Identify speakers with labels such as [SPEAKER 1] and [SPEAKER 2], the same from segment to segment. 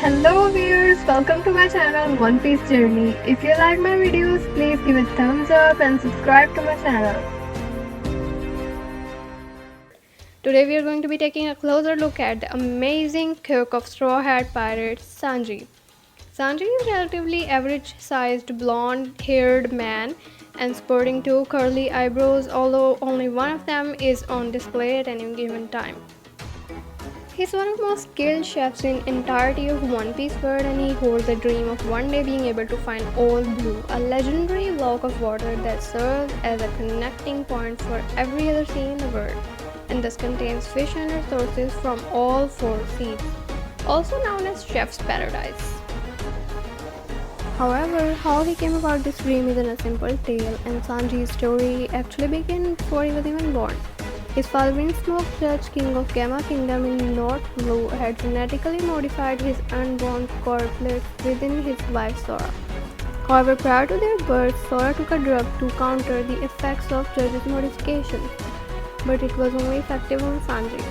[SPEAKER 1] Hello viewers, welcome to my channel One Piece Journey. If you like my videos, please give it thumbs up and subscribe to my channel. Today we are going to be taking a closer look at the amazing cook of Straw Hat Pirate Sanji. Sanji is a relatively average-sized blonde-haired man and sporting two curly eyebrows, although only one of them is on display at any given time. He's one of the most skilled chefs in entirety of One Piece world, and he holds a dream of one day being able to find all blue, a legendary block of water that serves as a connecting point for every other sea in the world, and thus contains fish and resources from all four seas, also known as Chef's Paradise. However, how he came about this dream isn't a simple tale, and Sanji's story actually began before he was even born. His father Vinsmoke, king of Germa Kingdom in North Blue, had genetically modified his unborn corpulets within his wife Sora. However, prior to their birth, Sora took a drug to counter the effects of Judge's modification, but it was only effective on Sanji.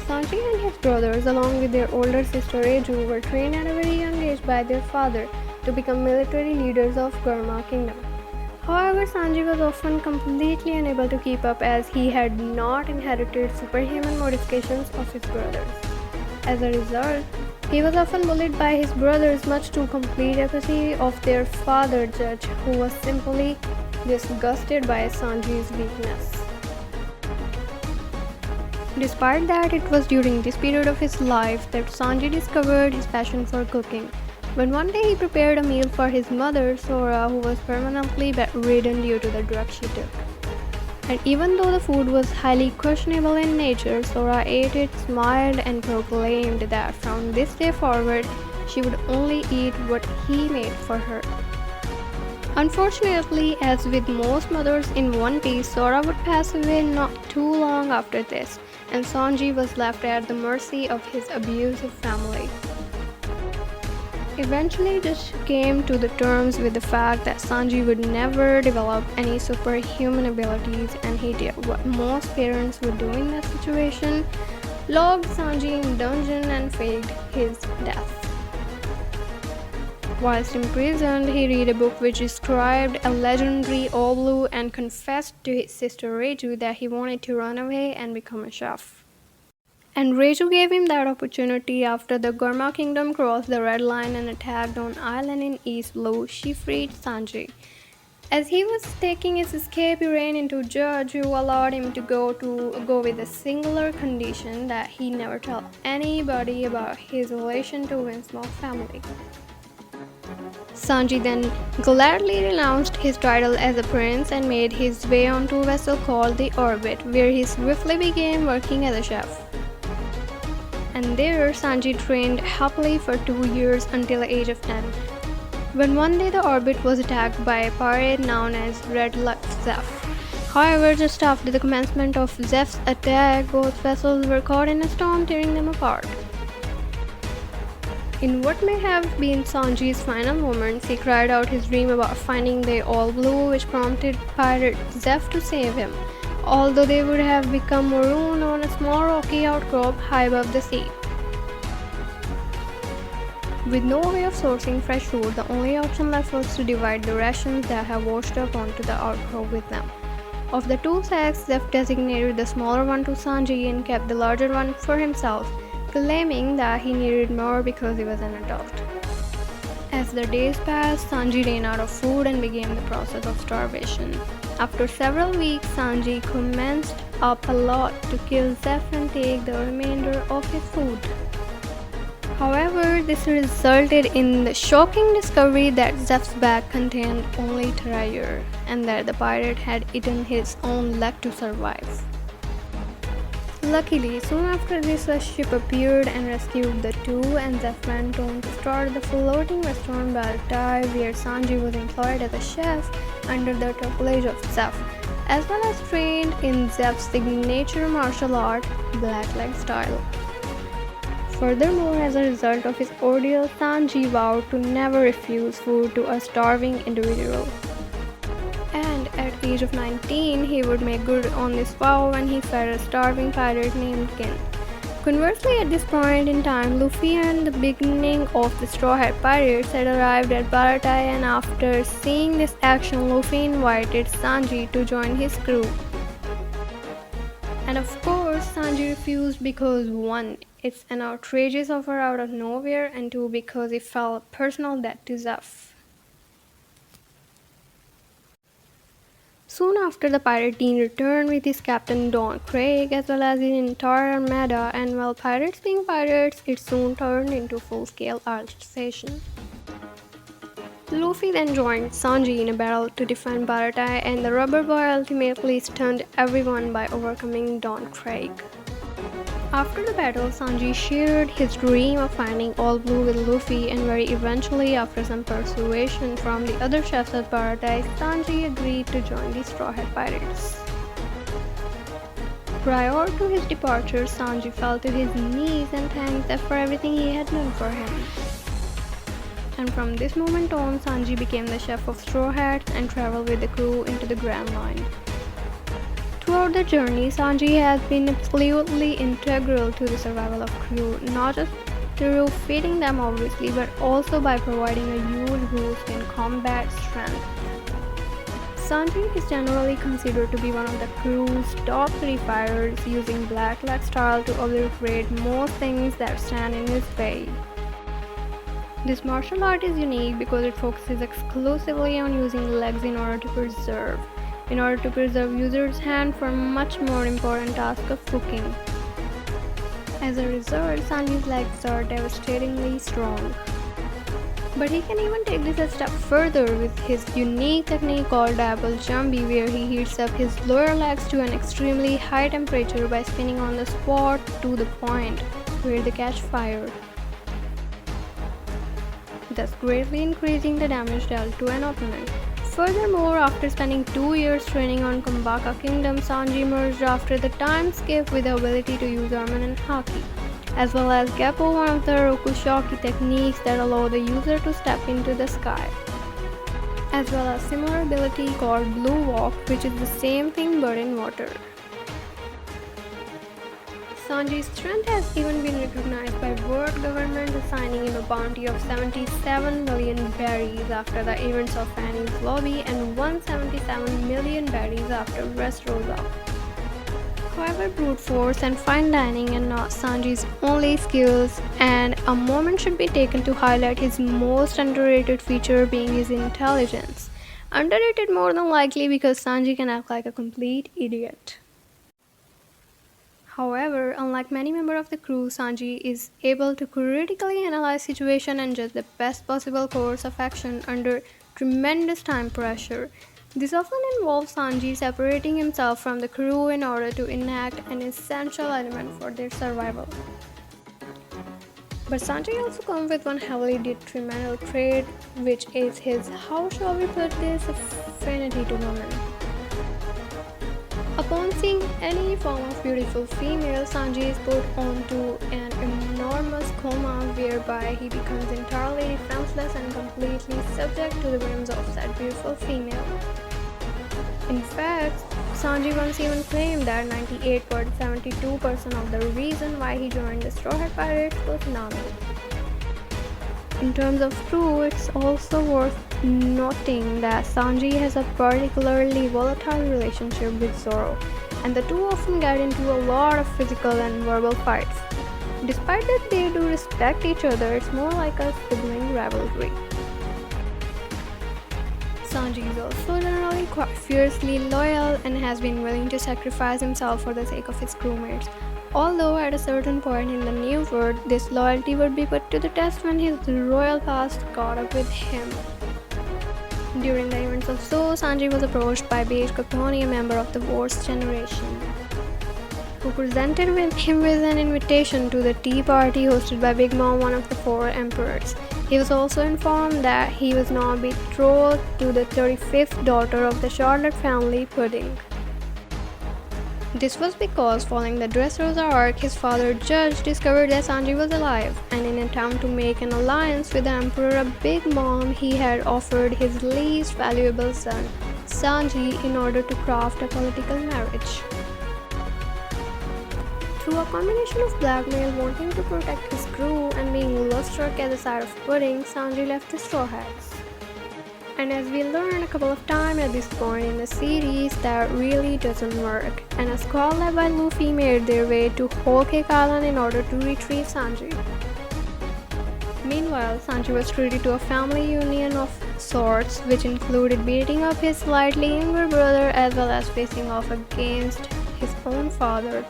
[SPEAKER 1] Sanji and his brothers, along with their older sister Reju, were trained at a very young age by their father to become military leaders of Germa Kingdom. However, Sanji was often completely unable to keep up as he had not inherited superhuman modifications of his brothers. As a result, he was often bullied by his brothers, much to complete apathy of their father Judge, who was simply disgusted by Sanji's weakness. Despite that, it was during this period of his life that Sanji discovered his passion for cooking. When one day he prepared a meal for his mother, Sora, who was permanently bedridden due to the drug she took. And even though the food was highly questionable in nature, Sora ate it, smiled, and proclaimed that from this day forward, she would only eat what he made for her. Unfortunately, as with most mothers in One Piece, Sora would pass away not too long after this, and Sanji was left at the mercy of his abusive family. Eventually just came to the terms with the fact that Sanji would never develop any superhuman abilities, and he did what most parents would do in that situation: locked Sanji in dungeon and faked his death. Whilst imprisoned, he read a book which described a legendary all blue and confessed to his sister Reju that he wanted to run away and become a chef. And Reju gave him that opportunity. After the Germa Kingdom crossed the red line and attacked on island in East Blue, she freed Sanji. As he was taking his escape, he ran into Judge, who allowed him to go with a singular condition that he never tell anybody about his relation to Vinsmoke Family. Sanji then gladly renounced his title as a prince and made his way onto a vessel called the Orbit, where he swiftly began working as a chef. And there Sanji trained happily for 2 years until the age of 10, when one day the Orbit was attacked by a pirate known as Red Zeff. However, just after the commencement of Zeff's attack, both vessels were caught in a storm, tearing them apart. In what may have been Sanji's final moments, he cried out his dream about finding the All Blue, which prompted pirate Zeff to save him, although they would have become marooned on a small rocky outcrop high above the sea. With no way of sourcing fresh food, the only option left was to divide the rations that had washed up onto the outcrop with them. Of the two sacks, Zeff designated the smaller one to Sanji and kept the larger one for himself, claiming that he needed more because he was an adult. As the days passed, Sanji ran out of food and began the process of starvation. After several weeks, Sanji commenced a plot to kill Zeff and take the remainder of his food. However, this resulted in the shocking discovery that Zeff's bag contained only treasure, and that the pirate had eaten his own leg to survive. Luckily, soon after this, a ship appeared and rescued the two, and Zeff went on to start the floating restaurant Baratie, where Sanji was employed as a chef under the tutelage of Zeff, as well as trained in Zeff's signature martial art, blackleg style. Furthermore, as a result of his ordeal, Sanji vowed to never refuse food to a starving individual. And at the age of 19, he would make good on this vow when he fed a starving pirate named Kin. Conversely, at this point in time, Luffy and the beginning of the Straw Hat Pirates had arrived at Baratie, and after seeing this action, Luffy invited Sanji to join his crew. And of course, Sanji refused because 1. It's an outrageous offer out of nowhere, and 2. Because he felt a personal debt to Zeff. Soon after, the pirate team returned with his captain Don Craig as well as his entire armada, and while pirates being pirates, it soon turned into full-scale altercation. Luffy then joined Sanji in a battle to defend Baratie, and the rubber boy ultimately stunned everyone by overcoming Don Craig. After the battle, Sanji shared his dream of finding All Blue with Luffy, and very eventually, after some persuasion from the other chefs at Baratie, Sanji agreed to join the Straw Hat Pirates. Prior to his departure, Sanji fell to his knees and thanked Zeff for everything he had done for him. And from this moment on, Sanji became the chef of Straw Hats and traveled with the crew into the Grand Line. Throughout the journey, Sanji has been absolutely integral to the survival of crew, not just through feeding them obviously, but also by providing a huge boost in combat strength. Sanji is generally considered to be one of the crew's top 3 fighters, using black leg style to obliterate most things that stand in his way. This martial art is unique because it focuses exclusively on using legs in order to preserve users' hand for a much more important task of cooking. As a result, Sanji's legs are devastatingly strong. But he can even take this a step further with his unique technique called double jumpy, where he heats up his lower legs to an extremely high temperature by spinning on the spot to the point where they catch fire, thus greatly increasing the damage dealt to an opponent. Furthermore, after spending 2 years training on Germa Kingdom, Sanji emerged after the time skip with the ability to use Armin and Haki, as well as Gappo, one of the Rokushoki techniques that allow the user to step into the sky, as well as similar ability called Blue Walk, which is the same thing but in water. Sanji's strength has even been recognized by world government, assigning him a bounty of 77 million berries after the events of Fanny's Lobby and 177 million berries after Dressrosa. However, brute force and fine dining are not Sanji's only skills, and a moment should be taken to highlight his most underrated feature being his intelligence. Underrated more than likely because Sanji can act like a complete idiot. However, unlike many members of the crew, Sanji is able to critically analyze situation and judge the best possible course of action under tremendous time pressure. This often involves Sanji separating himself from the crew in order to enact an essential element for their survival. But Sanji also comes with one heavily detrimental trait, which is his, how shall we put this, affinity to women. Upon seeing any form of beautiful female, Sanji is put onto an enormous coma whereby he becomes entirely defenseless and completely subject to the whims of that beautiful female. In fact, Sanji once even claimed that 98.72% of the reason why he joined the Straw Hat Pirates was Nami. In terms of crew, it's also worth noting that Sanji has a particularly volatile relationship with Zoro, and the two often get into a lot of physical and verbal fights. Despite that they do respect each other, it's more like a sibling rivalry. Sanji is also generally quite fiercely loyal and has been willing to sacrifice himself for the sake of his crewmates. Although at a certain point in the new world, this loyalty would be put to the test when his royal past caught up with him. During the events of sous, Sanji was approached by Beige Capone, a member of the Worst Generation, who presented him with an invitation to the tea party hosted by Big Mom, one of the 4 emperors. He was also informed that he was now betrothed to the 35th daughter of the Charlotte family, Pudding. This was because following the Dressrosa arc, his father Judge discovered that Sanji was alive, and in an attempt to make an alliance with the Emperor Big Mom, he had offered his least valuable son, Sanji, in order to craft a political marriage. Through a combination of blackmail, wanting to protect his crew, and being love-struck at the sight of pudding, Sanji left the Straw Hats. And as we learned a couple of times at this point in the series, that really doesn't work, and a squad led by Luffy made their way to Whole Cake Island in order to retrieve Sanji. Meanwhile, Sanji was treated to a family union of sorts, which included beating up his slightly younger brother as well as facing off against his own father.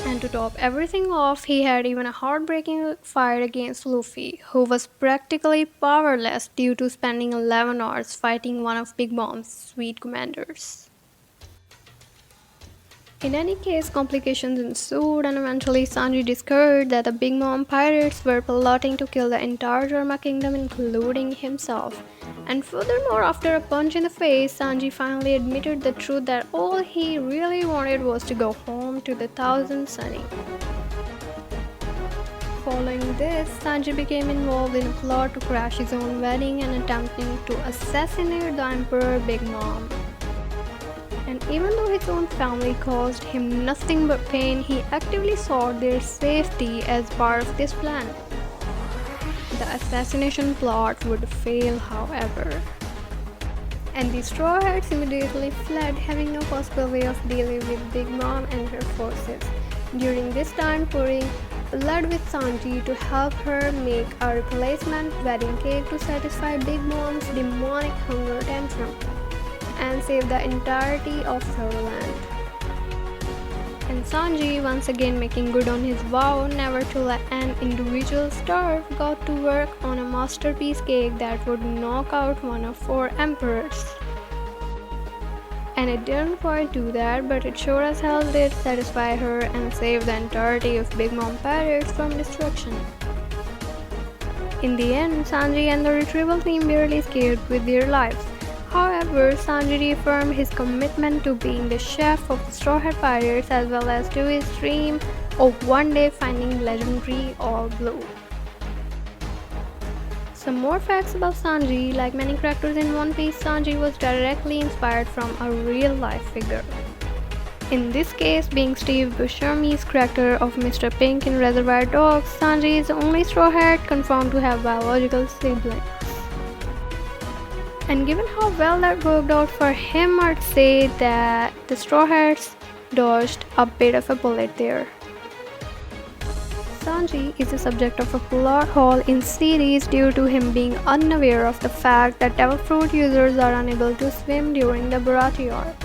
[SPEAKER 1] And to top everything off, he had even a heartbreaking fight against Luffy, who was practically powerless due to spending 11 hours fighting one of Big Mom's sweet commanders. In any case, complications ensued, and eventually Sanji discovered that the Big Mom pirates were plotting to kill the entire Germa Kingdom, including himself. And furthermore, after a punch in the face, Sanji finally admitted the truth that all he really wanted was to go home to the Thousand Sunny. Following this, Sanji became involved in a plot to crash his own wedding and attempting to assassinate the Emperor Big Mom. And even though his own family caused him nothing but pain, he actively sought their safety as part of this plan. The assassination plot would fail, however, and the Straw Hats immediately fled, having no possible way of dealing with Big Mom and her forces. During this time, Pudding fled with Sanji to help her make a replacement wedding cake to satisfy Big Mom's demonic hunger tantrum and save the entirety of Fairyland. And Sanji, once again making good on his vow never to let an individual starve, got to work on a masterpiece cake that would knock out one of 4 emperors. And it didn't quite do that, but it sure as hell did satisfy her and save the entirety of Big Mom pirates from destruction. In the end, Sanji and the retrieval team barely escaped with their lives. However, Sanji reaffirmed his commitment to being the chef of the Straw Hat Pirates as well as to his dream of one day finding legendary All Blue. Some more facts about Sanji. Like many characters in One Piece, Sanji was directly inspired from a real-life figure. In this case, being Steve Buscemi's character of Mr. Pink in Reservoir Dogs, Sanji is the only Straw Hat confirmed to have biological siblings. And given how well that worked out for him, I'd say that the Straw Hats dodged a bit of a bullet there. Sanji is the subject of a plot hole in series due to him being unaware of the fact that Devil Fruit users are unable to swim during the Baratie Arc.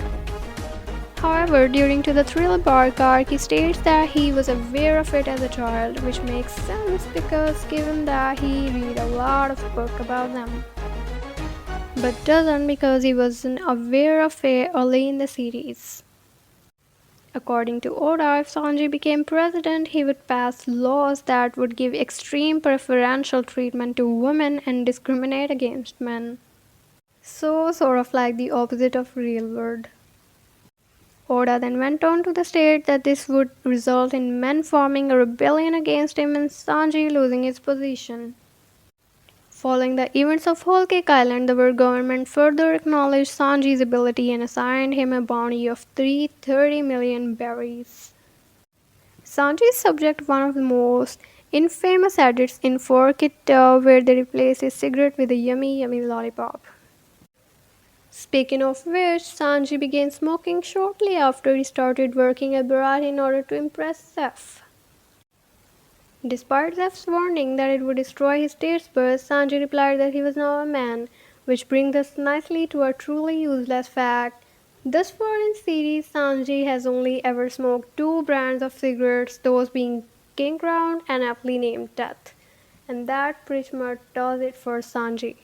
[SPEAKER 1] However, during the Thriller Bark arc, he states that he was aware of it as a child, which makes sense because given that he read a lot of books about them. But doesn't because he wasn't aware of it early in the series. According to Oda, if Sanji became president, he would pass laws that would give extreme preferential treatment to women and discriminate against men. So, sort of like the opposite of real world. Oda then went on to state that this would result in men forming a rebellion against him and Sanji losing his position. Following the events of Whole Cake Island, the world government further acknowledged Sanji's ability and assigned him a bounty of 330 million berries. Sanji is subject to one of the most infamous edits in Fork It, where they replace his cigarette with a yummy yummy lollipop. Speaking of which, Sanji began smoking shortly after he started working at Baratie in order to impress Zeff. Despite Zeff's warning that it would destroy his taste buds, Sanji replied that he was now a man, which brings us nicely to a truly useless fact. Thus far in series, Sanji has only ever smoked 2 brands of cigarettes, those being King Crown and aptly named Death. And that pretty much does it for Sanji.